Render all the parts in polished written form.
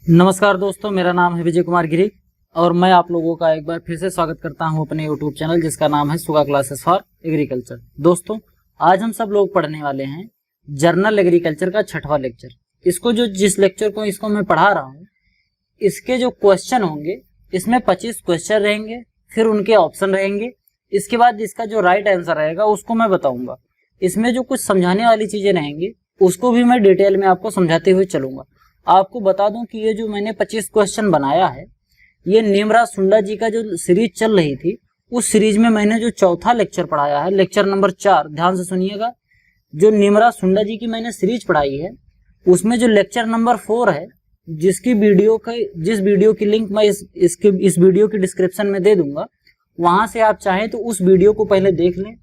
नमस्कार दोस्तों, मेरा नाम है विजय कुमार गिरी और मैं आप लोगों का एक बार फिर से स्वागत करता हूं अपने YouTube चैनल जिसका नाम है सुगा क्लासेस फॉर एग्रीकल्चर। दोस्तों, आज हम सब लोग पढ़ने वाले हैं जर्नल एग्रीकल्चर का 6वां लेक्चर। जिस लेक्चर को इसको मैं पढ़ा रहा हूं, इसके जो क्वेश्चन होंगे इसमें 25 क्वेश्चन रहेंगे, फिर उनके ऑप्शन रहेंगे। इसके बाद इसका जो राइट आंसर रहेगा उसको मैं बताऊंगा। इसमें जो कुछ समझाने वाली चीजें रहेंगी उसको भी मैं डिटेल में आपको समझाते हुए चलूंगा। आपको बता दूं कि ये जो मैंने 25 क्वेश्चन बनाया है, ये नीमराज सुंडा जी का जो सीरीज चल रही थी उस सीरीज में मैंने जो चौथा लेक्चर पढ़ाया है, लेक्चर नंबर 4, ध्यान से सुनिएगा। जो नीमराज सुंडा जी की मैंने सीरीज पढ़ाई है उसमें जो लेक्चर नंबर 4 है, जिस वीडियो की लिंक मैं इस वीडियो की डिस्क्रिप्शन में दे दूंगा, वहां से आप चाहें तो उस वीडियो को पहले देख लें,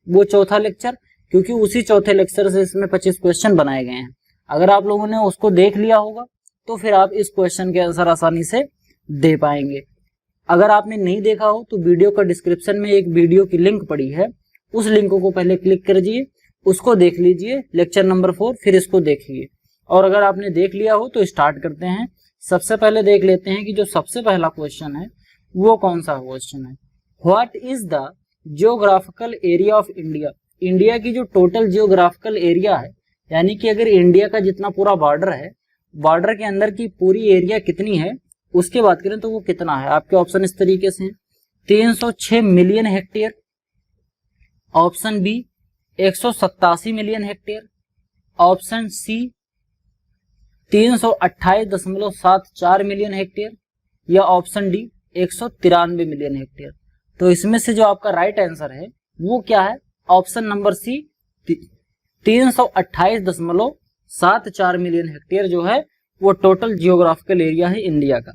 वो चौथा लेक्चर, क्योंकि उसी चौथे लेक्चर से इसमें 25 क्वेश्चन बनाए गए हैं। अगर आप लोगों ने उसको देख लिया होगा तो फिर आप इस क्वेश्चन के आंसर आसानी से दे पाएंगे। अगर आपने नहीं देखा हो तो वीडियो का डिस्क्रिप्शन में एक वीडियो की लिंक पड़ी है, उस लिंक को पहले क्लिक करिए, उसको देख लीजिए, लेक्चर नंबर 4, फिर इसको देखिए। और अगर आपने देख लिया हो तो स्टार्ट करते हैं। सबसे पहले देख लेते हैं कि जो सबसे पहला क्वेश्चन है वो कौन सा क्वेश्चन है। What is the geographical area of India. India की जो टोटल जियोग्राफिकल एरिया है, यानी कि अगर इंडिया का जितना पूरा बॉर्डर है, बॉर्डर के अंदर की पूरी एरिया कितनी है उसकी बात करें तो वो कितना है। आपके ऑप्शन इस तरीके से हैं। 306 million hectare, option B 187 million hectare, option C 328.74 million hectare, या ऑप्शन डी 193 मिलियन हेक्टेयर। तो इसमें से जो आपका राइट आंसर है वो क्या है? Option number C 328.74 million hectare जो है वो टोटल जियोग्राफिकल एरिया है इंडिया का।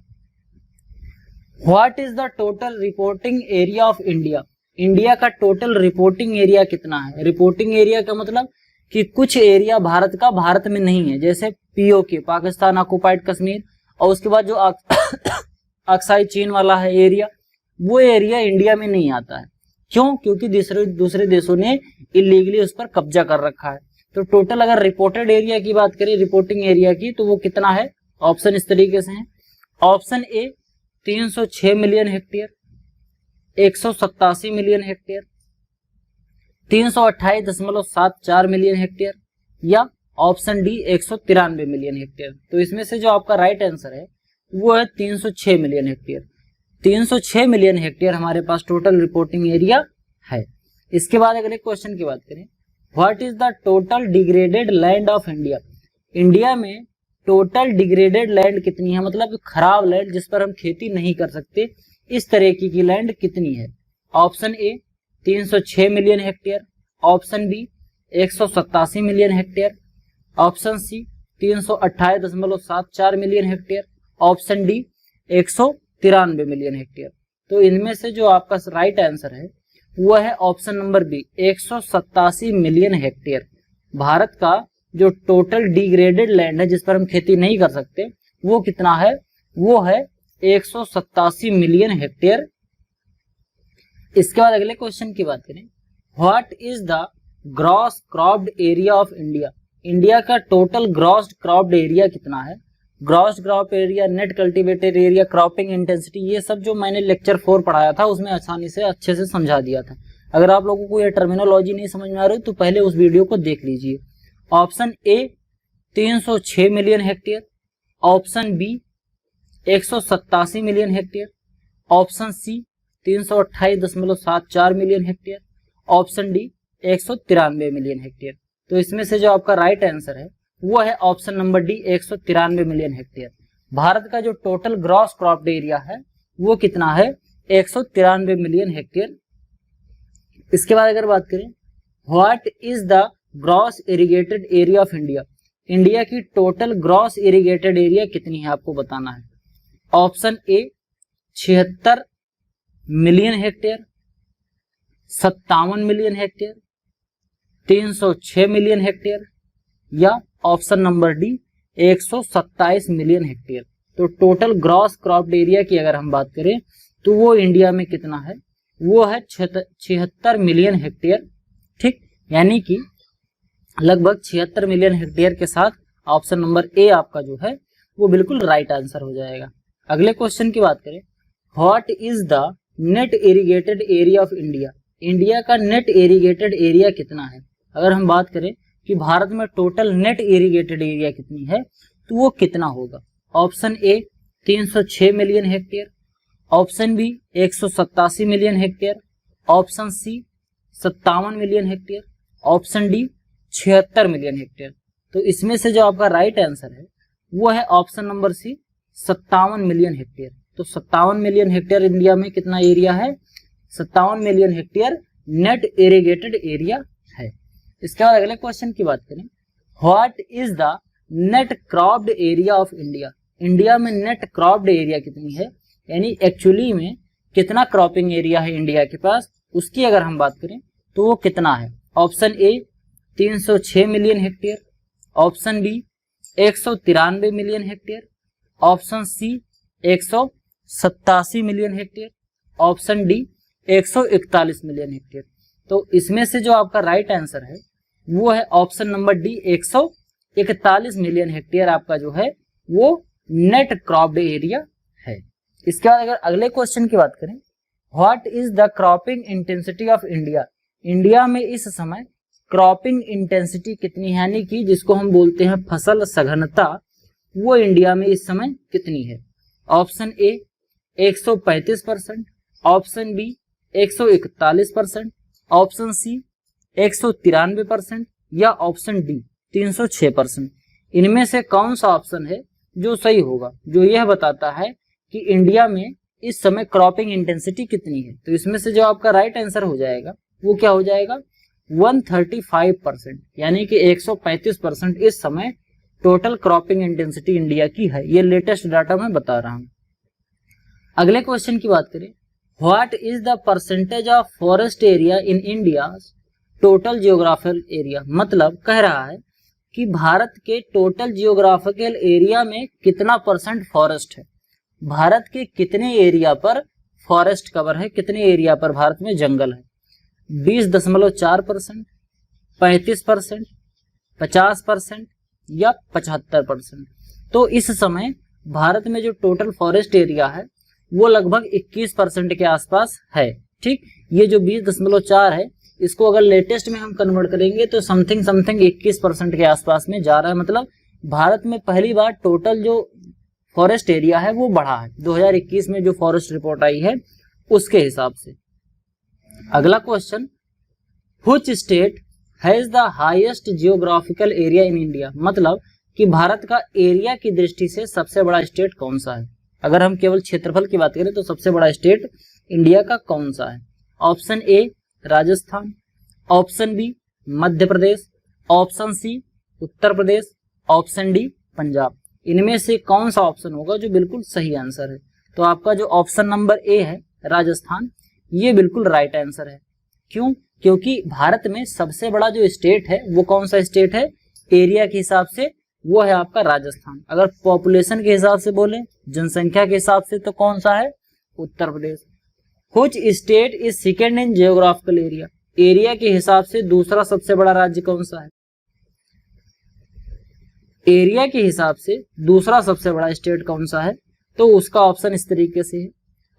What is the total reporting area of India. India का टोटल रिपोर्टिंग एरिया कितना है? रिपोर्टिंग एरिया का मतलब कि कुछ एरिया भारत का भारत में नहीं है, जैसे पीओके, पाकिस्तान ऑक्युपाइड कश्मीर, और उसके बाद जो अक्साई चीन वाला है एरिया, वो एरिया इंडिया में नहीं आता है। क्यों? क्योंकि दूसरे देशों ने इलीगली उस पर कब्जा कर रखा है। तो टोटल अगर रिपोर्टेड एरिया की बात करें, रिपोर्टिंग एरिया की, तो वो कितना है? ऑप्शन इस तरीके से हैं। Option A 306 million hectare, 187 million hectare, 328.74 million hectare, या ऑप्शन डी 193 मिलियन हेक्टेयर। तो इसमें से जो आपका राइट आंसर है वो है 306 मिलियन हेक्टेयर। 306 मिलियन हेक्टेयर हमारे पास टोटल रिपोर्टिंग एरिया है। इसके बाद अगले क्वेश्चन की बात करें, what is the total degraded land of India. India में टोटल डिग्रेडेड लैंड कितनी है, मतलब खराब लैंड जिस पर हम खेती नहीं कर सकते, इस तरह की लैंड कितनी है। Option A 306 million hectare, option B 187 million hectare, option C 328.74 million hectare, option D 193 million hectare. तो इनमें से जो आपका राइट आंसर है वो है option number B 187 million hectare. Bharat का जो टोटल डिग्रेडेड लैंड है जिस पर हम खेती नहीं कर सकते वो कितना है? वो है 187 मिलियन हेक्टेयर। इसके बाद अगले क्वेश्चन की बात करें, what is the gross cropped area of India. India का टोटल ग्रॉस क्रॉप्ड एरिया कितना है? Gross crop area, net cultivated area, cropping intensity, ये सब जो मैंने लेक्चर 4 पढ़ाया था उसमें आसानी से अच्छे से समझा दिया था। अगर आप लोगों को ये टर्मिनोलॉजी नहीं समझ में आ रही तो पहले उस वीडियो को देख लीजिए। Option A 306 million hectare, option B 187 million hectare, option C 328.74 million hectare, option D 193 million hectare. तो इसमें से जो आपका राइट आंसर है वो है option number D 193 million hectare. Bharat का जो टोटल ग्रॉस क्रॉप्ड एरिया है वो कितना है? 193 मिलियन हेक्टेयर। इसके बाद अगर बात करें, what is the gross irrigated area of India. India की टोटल ग्रॉस इरिगेटेड एरिया कितनी है आपको बताना है। Option A 76 million hectare, 57 million hectare, 306 million hectare, या option number D 127 million hectare. तो टोटल ग्रॉस क्रॉप्ड एरिया की अगर हम बात करें तो वो इंडिया में कितना है? वो है 76 मिलियन हेक्टेयर। ठीक, यानी कि लगभग 76 मिलियन हेक्टेयर के साथ ऑप्शन नंबर ए आपका जो है वो बिल्कुल राइट आंसर हो जाएगा। अगले क्वेश्चन की बात करें, what is the net irrigated area of India. India का नेट इरिगेटेड एरिया कितना है। अगर हम बात करें कि भारत में टोटल नेट इरिगेटेड एरिया कितनी है, तो वो कितना होगा। Option A 306 million hectare, option B 187 million hectare, option C 57 million hectare, option D 76 million hectare. तो इसमें से जो आपका राइट आंसर है वो है option number C 57 million hectare. तो 57 मिलियन हेक्टेयर इंडिया में कितना एरिया है, 57 million hectare net irrigated area है। इसके बाद अगले क्वेश्चन की बात करें, what is the net cropped area of India. India में नेट क्रॉप्ड एरिया कितनी है, यानी एक्चुअली में कितना क्रॉपिंग एरिया है इंडिया के पास, उसकी अगर हम बात करें तो वो कितना है। Option A 306 million hectare, option B 193 million hectare, option C 187 million hectare, option D 141 million hectare. तो इसमें से जो आपका राइट आंसर है वो है option number D 141 million hectare आपका जो है वो नेट क्रॉप्ड एरिया है। इसके बाद अगर अगले क्वेश्चन की बात करें, what is the cropping intensity of India. India में इस समय क्रॉपिंग इंटेंसिटी कितनी है, यानी कि जिसको हम बोलते हैं फसल सघनता, वो इंडिया में इस समय कितनी है। Option A 135%, option B 141%, option C 193% या ऑप्शन डी 306%। इनमें से कौन सा ऑप्शन है जो सही होगा, जो यह बताता है कि इंडिया में इस समय क्रॉपिंग इंटेंसिटी कितनी है। तो इसमें से जो आपका राइट आंसर हो जाएगा वो क्या हो जाएगा, 135%, यानी कि 135% इस समय टोटल क्रॉपिंग इंटेंसिटी इंडिया की है। ये लेटेस्ट डाटा मैं बता रहा हूं। अगले क्वेश्चन की बात करें, what is the percentage of forest area in India total geographical area. मतलब कह रहा है कि भारत के टोटल जियोग्राफिकल एरिया में कितना परसेंट फॉरेस्ट है, भारत के कितने एरिया पर फॉरेस्ट कवर है, कितने एरिया पर भारत में जंगल है। 20.4%, 35%, 50% या 75%। तो इस समय भारत में जो टोटल फॉरेस्ट एरिया है वो लगभग 21% के आसपास है। ठीक, ये जो 20.4 है इसको अगर लेटेस्ट में हम कन्वर्ट करेंगे तो समथिंग 21% के आसपास में जा रहा है। मतलब भारत में पहली बार टोटल जो फॉरेस्ट एरिया है वो बढ़ा है 2021 में जो फॉरेस्ट रिपोर्ट आई है उसके हिसाब से। अगला question, which state has the highest geographical area in India. मतलब कि भारत का एरिया की दृष्टि से सबसे बड़ा स्टेट कौन सा है। अगर हम केवल क्षेत्रफल की बात करें तो सबसे बड़ा स्टेट इंडिया का कौन सा है। Option A Rajasthan, option B Madhya Pradesh, option C Uttar Pradesh, option D Punjab. इनमें से कौन सा ऑप्शन होगा जो बिल्कुल सही आंसर है। तो आपका जो ऑप्शन नंबर ए है राजस्थान, ये बिल्कुल राइट आंसर है। क्यों, क्योंकि भारत में सबसे बड़ा जो स्टेट है वो कौन सा स्टेट है एरिया के हिसाब से, वो है आपका राजस्थान। अगर पॉपुलेशन के हिसाब से बोले, जनसंख्या के हिसाब से, तो कौन सा है Uttar Pradesh. Which state is second in geographical area. Area के हिसाब से दूसरा सबसे बड़ा राज्य कौन सा है, एरिया के हिसाब से दूसरा सबसे बड़ा स्टेट कौन सा है। तो उसका ऑप्शन इस तरीके से है,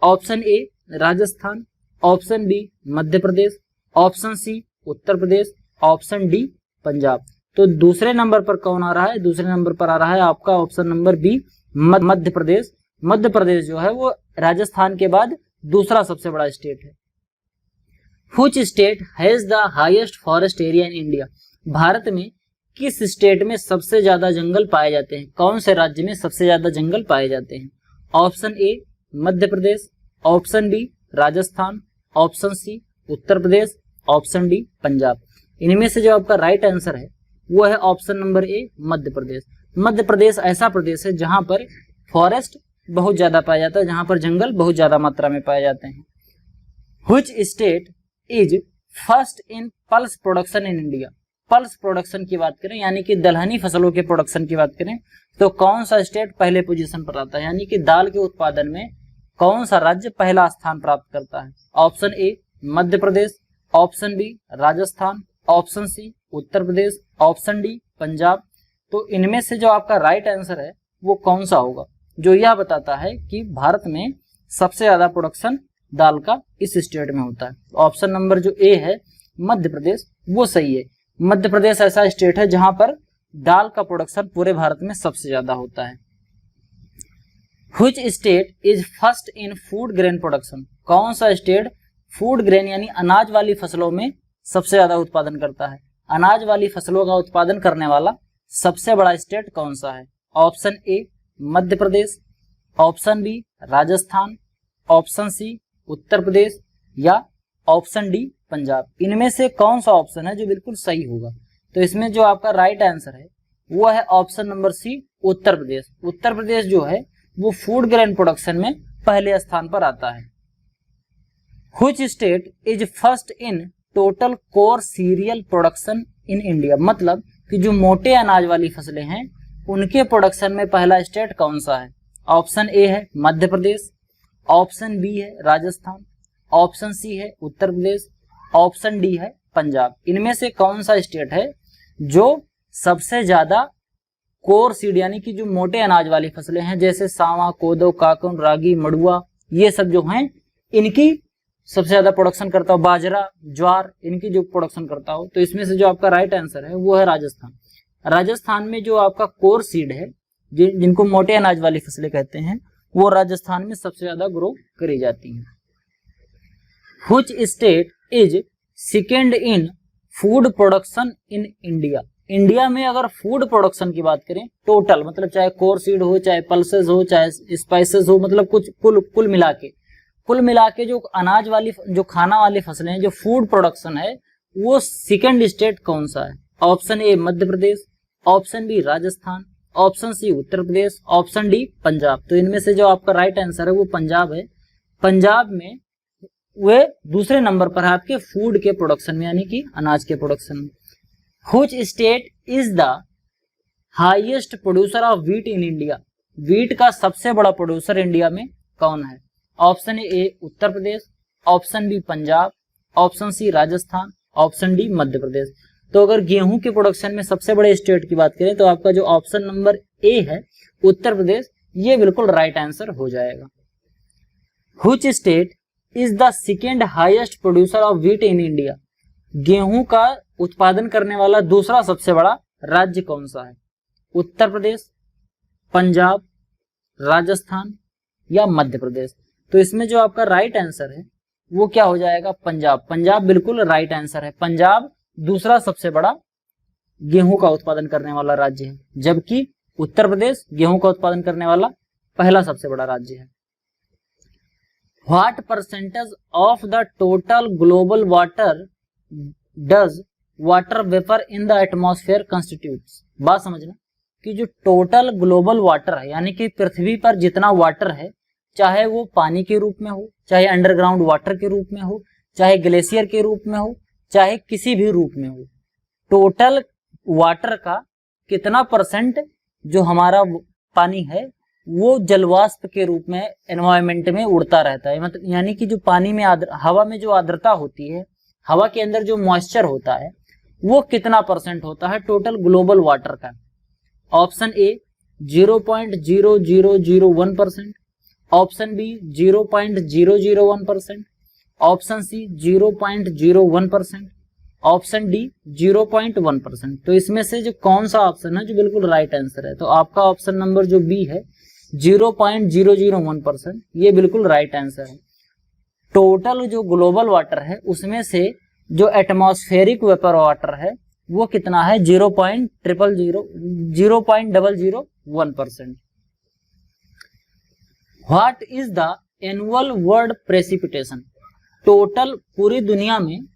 option A Rajasthan, option B Madhya Pradesh, option C Uttar Pradesh, option D Punjab. तो दूसरे नंबर पर कौन आ रहा है, दूसरे नंबर पर आ रहा है आपका ऑप्शन नंबर बी मध्य प्रदेश। मध्य प्रदेश जो है वो राजस्थान के बाद दूसरा सबसे बड़ा स्टेट है। Which state has the highest forest area in India. Bharat में किस स्टेट में सबसे ज्यादा जंगल पाए जाते हैं, कौन से राज्य में सबसे ज्यादा जंगल पाए जाते हैं। Option A Madhya Pradesh, option B Rajasthan, option C Uttar Pradesh, option D Punjab. इनमें से जो आपका राइट आंसर है वो है ऑप्शन नंबर ए मध्य प्रदेश। मध्य प्रदेश ऐसा प्रदेश है जहां पर फॉरेस्ट बहुत ज्यादा पाया जाता है, जहां पर जंगल बहुत ज्यादा मात्रा में पाए जाते हैं। Which state is first in pulse production in India. Pulse production की बात करें, यानी कि दलहनी फसलों के प्रोडक्शन की बात करें, तो कौन सा स्टेट पहले पोजीशन पर आता है, यानी कि दाल के उत्पादन में कौन सा राज्य पहला स्थान प्राप्त करता है। Option A Madhya Pradesh, option B Rajasthan, option C Uttar Pradesh, option D Punjab. तो इनमें से जो आपका राइट आंसर है वो कौन सा होगा, जो यह बताता है कि भारत में सबसे ज्यादा प्रोडक्शन दाल का इस स्टेट में होता है। ऑप्शन नंबर जो ए है मध्य प्रदेश, वो सही है। मध्य प्रदेश ऐसा स्टेट है जहां पर दाल का प्रोडक्शन पूरे भारत में सबसे ज्यादा होता है। Which state is first in food grain production? कौन सा स्टेट फूड ग्रेन यानी अनाज वाली फसलों में सबसे ज्यादा उत्पादन करता है? अनाज वाली फसलों का उत्पादन करने वाला सबसे बड़ा स्टेट कौन सा है? Option A Madhya Pradesh, option B Rajasthan, option C Uttar Pradesh या ऑप्शन डी पंजाब। इनमें से कौन सा ऑप्शन है जो बिल्कुल सही होगा? तो इसमें जो आपका राइट आंसर है वो है ऑप्शन नंबर सी उत्तर प्रदेश। उत्तर प्रदेश जो है वो फूड ग्रेन प्रोडक्शन में पहले स्थान पर आता है। Which state is first in total core cereal production in India? मतलब कि जो मोटे अनाज वाली फसलें हैं उनके प्रोडक्शन में पहला स्टेट कौन सा है? ऑप्शन ए है मध्य प्रदेश, ऑप्शन बी है राजस्थान, ऑप्शन सी है उत्तर प्रदेश, ऑप्शन डी है पंजाब। इनमें से कौन सा स्टेट है जो सबसे ज्यादा कोर सीड यानी कि जो मोटे अनाज वाली फसलें हैं जैसे सावा, कोदो, काकम, रागी, मड़ुआ, ये सब जो हैं इनकी सबसे ज्यादा प्रोडक्शन करता हो, बाजरा, ज्वार, इनकी जो प्रोडक्शन करता हो? तो इसमें से जो आपका राइट आंसर है वो है राजस्थान। राजस्थान में जो आपका कोर सीड है जिनको मोटे अनाज वाली फसलें कहते हैं वो राजस्थान में सबसे ज्यादा ग्रो करी जाती हैं। Which state is second in food production in India? India में अगर फूड प्रोडक्शन की बात करें टोटल, मतलब चाहे कोर सीड हो, चाहे पल्सेस हो, चाहे स्पाइसेस हो, मतलब कुछ कुल मिला के जो अनाज वाली जो खाना वाली फसलें हैं, जो फूड प्रोडक्शन है, वो सेकंड स्टेट कौन सा है? Option A Madhya Pradesh, option B Rajasthan, option C Uttar Pradesh, option D Punjab. तो इनमें से जो आपका राइट आंसर है वो पंजाब है। पंजाब में वे दूसरे नंबर पर है आपके फूड के प्रोडक्शन में यानी कि अनाज के प्रोडक्शन में। Which state is the highest producer of wheat in India? Wheat का सबसे बड़ा प्रोड्यूसर इंडिया में कौन है? Option A Uttar Pradesh, option B Punjab, option C Rajasthan, option D Madhya Pradesh. तो अगर गेहूं के प्रोडक्शन में सबसे बड़े स्टेट की बात करें तो आपका जो ऑप्शन नंबर ए है उत्तर प्रदेश, ये बिल्कुल राइट आंसर हो जाएगा। Which state is the second highest producer of wheat in India? गेहूं का उत्पादन करने वाला दूसरा सबसे बड़ा राज्य कौन सा है? उत्तर प्रदेश, पंजाब, राजस्थान या मध्य प्रदेश। तो इसमें जो आपका राइट आंसर है वो क्या हो जाएगा? पंजाब। पंजाब बिल्कुल राइट आंसर है। पंजाब दूसरा सबसे बड़ा गेहूं का उत्पादन करने वाला राज्य है, जबकि उत्तर प्रदेश गेहूं का उत्पादन करने वाला पहला सबसे बड़ा राज्य है। What percentage of the total global water does water vapor in the atmosphere constitutes? बात समझना कि जो टोटल ग्लोबल वाटर है यानी कि पृथ्वी पर जितना वाटर है, चाहे वो पानी के रूप में हो, चाहे अंडरग्राउंड वाटर के रूप में हो, चाहे ग्लेशियर के रूप में हो, चाहे किसी भी रूप में हो, टोटल वाटर का कितना परसेंट जो हमारा पानी है वो जलवाष्प के रूप में एनवायरमेंट में उड़ता रहता है। मतलब यानी कि जो पानी में हवा में जो आर्द्रता होती है, हवा के अंदर जो मॉइस्चर होता है, वो कितना परसेंट होता है टोटल ग्लोबल वाटर का? Option A 0.0001%, option B 0.001%, option C 0.01%, option D 0.1%। तो इसमें से जो कौन सा ऑप्शन है जो बिल्कुल राइट आंसर है? तो आपका ऑप्शन नंबर जो बी है 0.001%, ये बिल्कुल राइट आंसर है। टोटल जो ग्लोबल वाटर है उसमें से जो एटमॉस्फेरिक वेपर वाटर है वो कितना है? 0.001%। What is the annual world precipitation? Total पूरी दुनिया में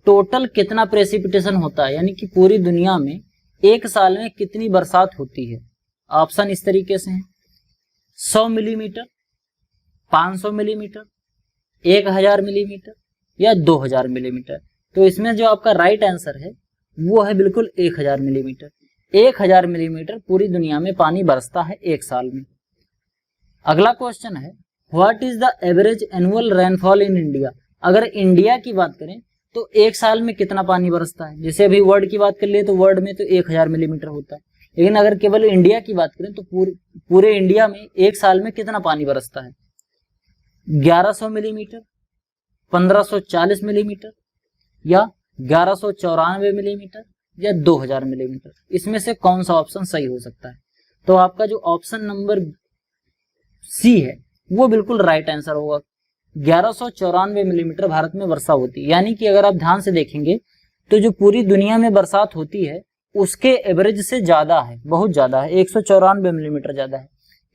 टोटल कितना प्रेसिपिटेशन होता है, यानी कि पूरी दुनिया में एक साल में कितनी बरसात होती है? ऑप्शन इस तरीके से हैं: 100 मिलीमीटर, 500 मिलीमीटर, 1000 मिलीमीटर या 2000 मिलीमीटर। तो इसमें जो आपका राइट आंसर है वो है बिल्कुल 1000 मिलीमीटर। 1000 मिलीमीटर पूरी दुनिया में पानी बरसता है एक साल में। अगला क्वेश्चन है what is the average annual rainfall in India? अगर इंडिया की बात करें तो एक साल में कितना पानी बरसता है? जैसे अभी वर्ल्ड की बात कर लिए तो वर्ल्ड में तो 1000 मिलीमीटर होता है, लेकिन अगर केवल इंडिया की बात करें तो पूरे इंडिया में एक साल में कितना पानी बरसता है? 1100 मिलीमीटर, 1540 मिलीमीटर, या 1194 मिलीमीटर, या 2000 मिलीमीटर। इसमें से कौन सा ऑप्शन सही हो सकता है? तो आपका जो ऑप्शन नंबर सी है वो बिल्कुल राइट आंसर होगा। 1194 मिलीमीटर भारत में वर्षा होती है। यानी कि अगर आप ध्यान से देखेंगे तो जो पूरी दुनिया में बरसात होती है उसके एवरेज से ज्यादा है, बहुत ज्यादा है, 194 मिलीमीटर ज्यादा है,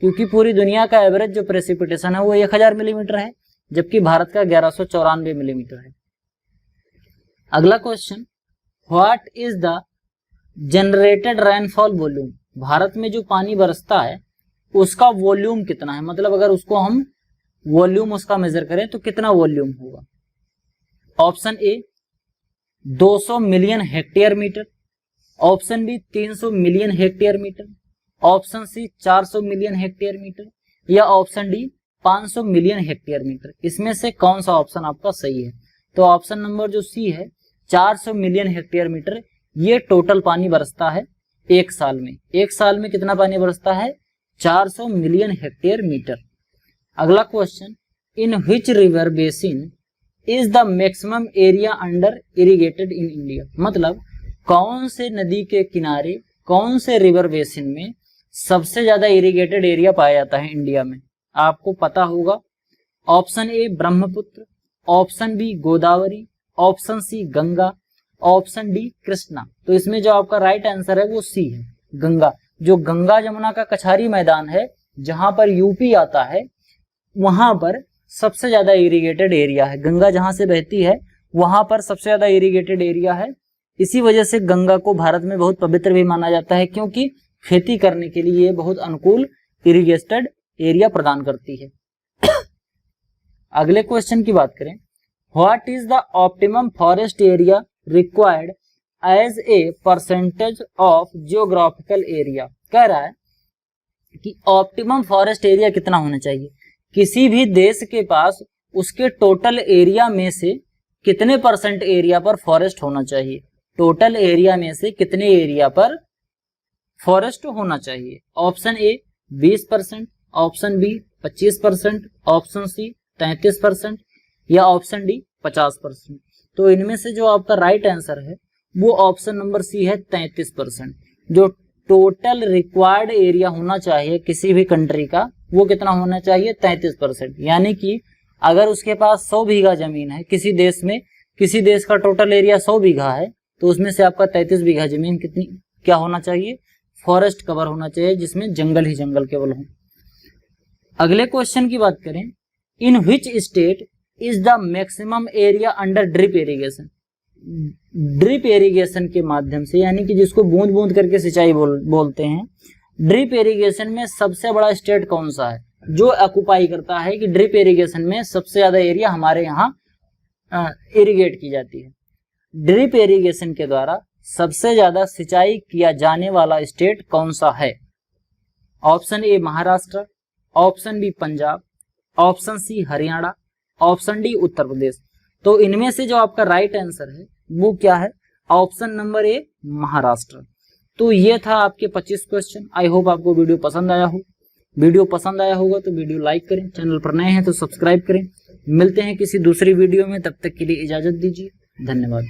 क्योंकि पूरी दुनिया का एवरेज जो प्रेसिपिटेशन है वो 1000 मिलीमीटर है, जबकि भारत का 1194 मिलीमीटर है। अगला question, what is the generated rainfall volume? Bharat में जो पानी बरसता है उसका वॉल्यूम कितना है, मतलब अगर उसको हम वॉल्यूम उसका मेजर करें तो कितना वॉल्यूम होगा? Option A 200 million hectare metre, option B 300 million hectare metre, option C 400 million hectare metre, या option D 500 million hectare metre. इसमें से कौन सा ऑप्शन आपका सही है? तो ऑप्शन नंबर जो सी है 400 मिलियन हेक्टेयर मीटर, ये टोटल पानी बरसता है एक साल में। एक साल में कितना पानी बरसता है? 400 मिलियन हेक्टेयर मीटर। अगला question, in which river basin is the maximum area under irrigated in India? मतलब कौन से नदी के किनारे, कौन से रिवर बेसिन में सबसे ज्यादा इरिगेटेड एरिया पाया जाता है इंडिया में? आपको पता होगा। Option A Brahmaputra, option B Godavari, option C Ganga, option D Krishna. तो इसमें जो आपका राइट आंसर है वो सी है, गंगा। जो गंगा जमुना का कछारी मैदान है जहां पर यूपी आता है, वहां पर सबसे ज्यादा इरिगेटेड एरिया है। गंगा जहां से बहती है वहां पर सबसे ज्यादा इरिगेटेड एरिया है। इसी वजह से गंगा को भारत में बहुत पवित्र भी माना जाता है, क्योंकि खेती करने के लिए बहुत अनुकूल इरिगेटेड एरिया प्रदान करती है। अगले क्वेश्चन की बात करें, what is the optimum forest area required as a percentage of geographical area? कह रहा है कि ऑप्टिमम फॉरेस्ट एरिया कितना होना चाहिए। किसी भी देश के पास उसके टोटल एरिया में से कितने परसेंट एरिया पर फॉरेस्ट होना चाहिए? टोटल एरिया में से कितने एरिया पर फॉरेस्ट होना चाहिए? Option A 20%, option B 25%, option C 33%, या ऑप्शन डी 50%। तो इनमें से जो आपका राइट आंसर है वो ऑप्शन नंबर सी है 33%। जो टोटल रिक्वायर्ड एरिया होना चाहिए किसी भी कंट्री का वो कितना होना चाहिए? 33%। यानी कि अगर उसके पास 100 बीघा जमीन है किसी देश में, किसी देश का टोटल एरिया 100 बीघा है, तो उसमें से आपका 33 बीघा जमीन कितनी क्या होना चाहिए? फॉरेस्ट कवर होना चाहिए, जिसमें जंगल ही जंगल केवल हो। अगले क्वेश्चन की बात करें, in which state is the maximum area under drip irrigation? Drip irrigation के माध्यम से, यानी कि जिसको बूंद बूंद करके सिंचाई बोलते हैं, ड्रिप इरिगेशन में सबसे बड़ा स्टेट कौन सा है जो ऑक्युपाई करता है कि ड्रिप इरिगेशन में सबसे ज्यादा एरिया हमारे यहाँ इरिगेट की जाती है? ड्रिप इरिगेशन के द्वारा सबसे ज्यादा सिंचाई किया जाने वाला स्टेट कौन सा है? Option A Maharashtra, option B Punjab, option C Haryana, option D Uttar Pradesh. तो इनमें से जो आपका राइट आंसर है वो क्या है? Option number A Maharashtra. तो ये था आपके 25 क्वेश्चन। आई होप आपको वीडियो पसंद आया हो। वीडियो पसंद आया होगा तो वीडियो लाइक करें, चैनल पर नए हैं तो सब्सक्राइब करें। मिलते हैं किसी दूसरी वीडियो में, तब तक के लिए इजाजत दीजिए। धन्यवाद।